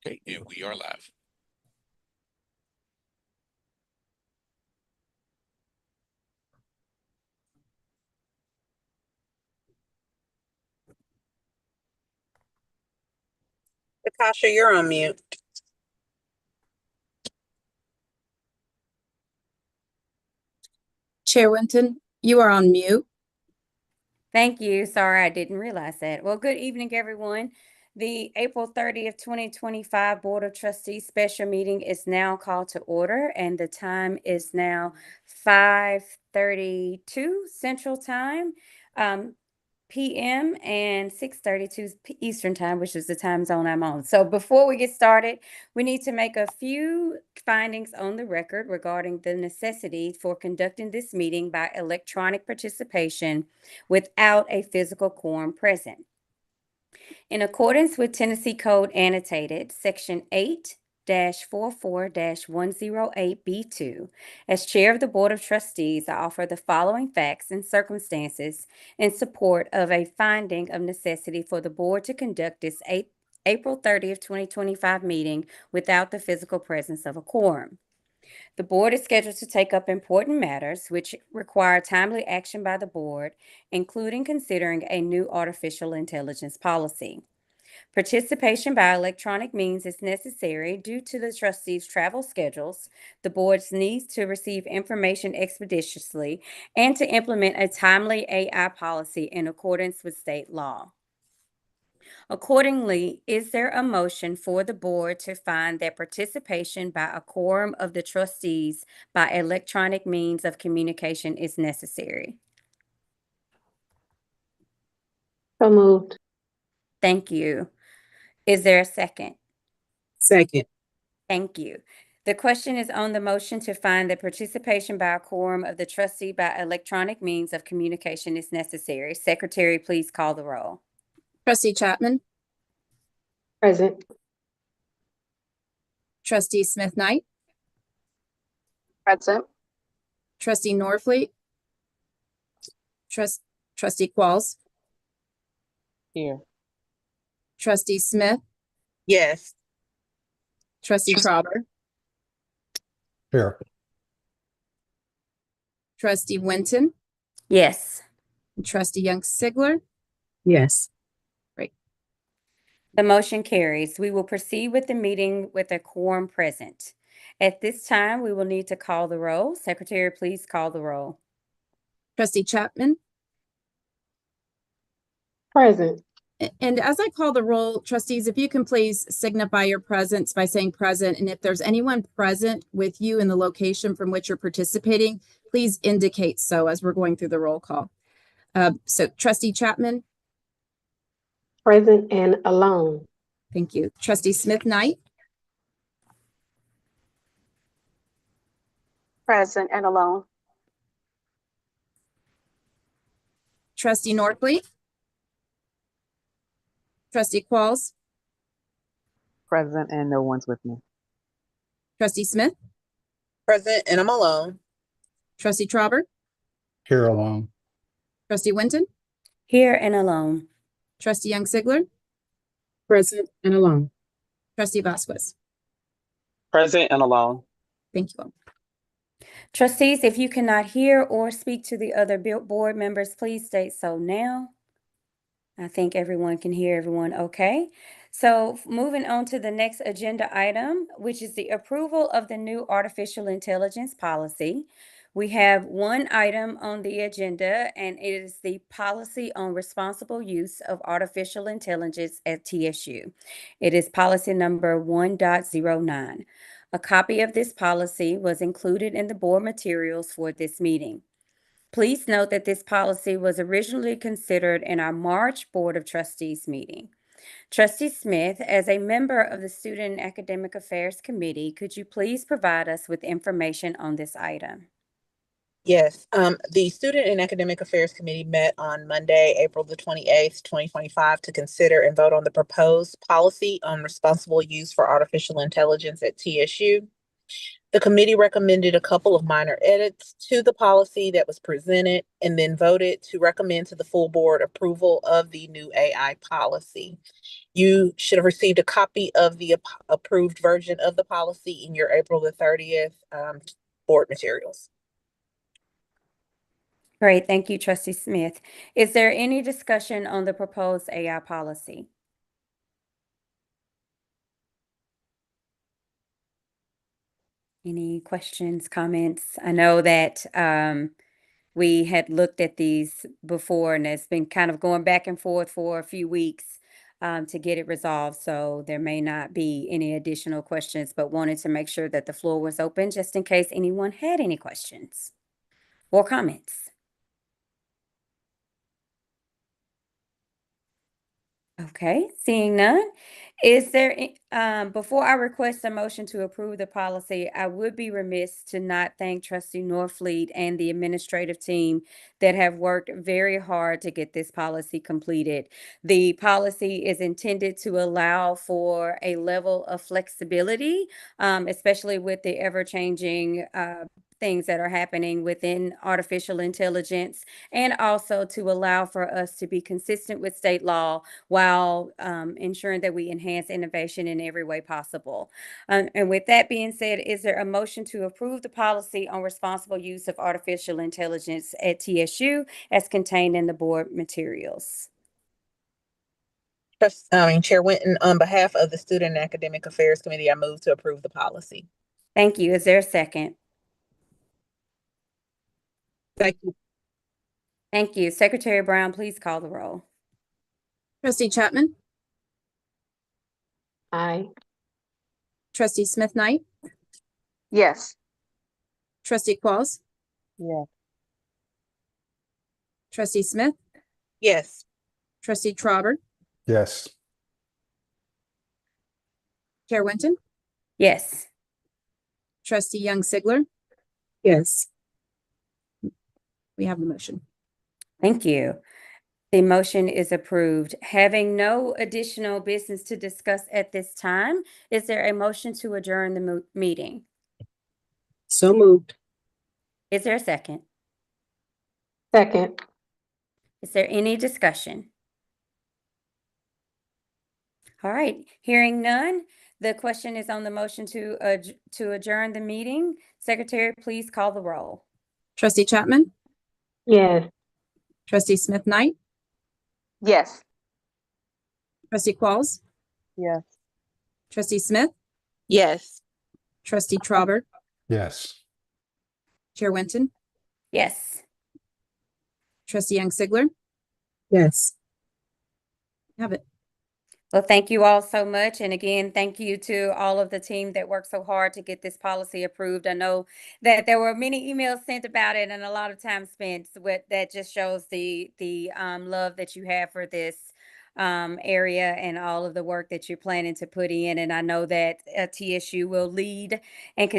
Okay, and we are live. Natasha, you're on mute. Chair Winton, you are on mute. Thank you. Sorry, I didn't realize that. Well, good evening, everyone. The April 30th, 2025 Board of Trustees special meeting is now called to order, and the time is now 5:32 Central Time. PM and 6:32 Eastern Time, which is the time zone I'm on. So before we get started, we need to make a few findings on the record regarding the necessity for conducting this meeting by electronic participation without a physical quorum present. In accordance with Tennessee Code Annotated, Section 8-44-108B2, as Chair of the Board of Trustees, I offer the following facts and circumstances in support of a finding of necessity for the Board to conduct this April 30th, 2025 meeting without the physical presence of a quorum. The board is scheduled to take up important matters which require timely action by the board, including considering a new artificial intelligence policy. Participation by electronic means is necessary due to the trustees' travel schedules, the board's needs to receive information expeditiously, and to implement a timely AI policy in accordance with state law. Accordingly, is there a motion for the board to find that participation by a quorum of the trustees by electronic means of communication is necessary? So moved. Thank you. Is there a second? Second. Thank you. The question is on the motion to find that participation by a quorum of the trustee by electronic means of communication is necessary. Secretary, please call the roll. Trustee Chapman, Present. Trustee Smith Knight, Present. Trustee Norfleet, Trustee Qualls, Here. Trustee Smith, Yes. Trustee Trauber, Here. Trustee Winton, Yes. and Trustee Young Sigler. Yes. The motion carries. We will proceed with the meeting with a quorum present. At this time, we will need to call the roll. Secretary, please call the roll. Trustee Chapman. Present. And as I call the roll, trustees, if you can please signify your presence by saying present. And if there's anyone present with you in the location from which you're participating, please indicate so as we're going through the roll call. So Trustee Chapman. Present and alone. Thank you. Trustee Smith Knight, Present and alone. Trustee Norfleet, Trustee Qualls, Present and no one's with me. Trustee Smith, Present and I'm alone. Trustee Trauber, Here alone. Trustee Winton, Here and alone. Trustee Young Sigler, Present and alone. Trustee Vasquez. Present and alone. Thank you all. Trustees, if you cannot hear or speak to the other board members, please state so now. I think everyone can hear everyone okay. So moving on to the next agenda item, which is the approval of the new artificial intelligence policy. We have one item on the agenda, and it is the policy on responsible use of artificial intelligence at TSU. It is policy number 1.09. A copy of this policy was included in the board materials for this meeting. Please note that this policy was originally considered in our March Board of Trustees meeting. Trustee Smith, as a member of the Student and Academic Affairs Committee, could you please provide us with information on this item? Yes. The Student and Academic Affairs Committee met on Monday, April the 28th, 2025, to consider and vote on the proposed policy on responsible use for artificial intelligence at TSU. The committee recommended a couple of minor edits to the policy that was presented and then voted to recommend to the full board approval of the new AI policy. You should have received a copy of the approved version of the policy in your April the 30th board materials. Great, thank you, Trustee Smith. Is there any discussion on the proposed AI policy? Any questions, comments? I know that we had looked at these before and it's been kind of going back and forth for a few weeks to get it resolved. So there may not be any additional questions, but wanted to make sure that the floor was open just in case anyone had any questions or comments. Okay, seeing none. Is there, before I request a motion to approve the policy, I would be remiss to not thank Trustee Norfleet and the administrative team that have worked very hard to get this policy completed. The policy is intended to allow for a level of flexibility, especially with the ever-changing things that are happening within artificial intelligence, and also to allow for us to be consistent with state law while ensuring that we enhance innovation in every way possible. And with that being said, is there a motion to approve the policy on responsible use of artificial intelligence at TSU as contained in the board materials? Chair Winton, on behalf of the Student and Academic Affairs Committee, I move to approve the policy. Thank you. Is there a second? Thank you. Thank you. Secretary Brown, please call the roll. Trustee Chapman, Aye. trustee Smith Knight, Yes. trustee Qualls, Yes. trustee Smith, Yes. trustee Trauber, Yes. Chair Winton, Yes. trustee Young Sigler. Yes. We have the motion. Thank you. The motion is approved. Having no additional business to discuss at this time, is there a motion to adjourn the meeting? So moved. Is there a second? Second. Is there any discussion? All right, hearing none, the question is on the motion to adjourn the meeting. Secretary, please call the roll. Trustee Chapman, Yes. trustee Smith Knight, Yes. trustee Qualls, Yes. trustee Smith, Yes. trustee Trauber, Yes. Chair Winton, Yes. trustee Young Sigler. Yes. Have it. Well, thank you all so much. And again, thank you to all of the team that worked so hard to get this policy approved. I know that there were many emails sent about it and a lot of time spent with that. Just shows the love that you have for this area and all of the work that you're planning to put in. And I know that TSU will lead and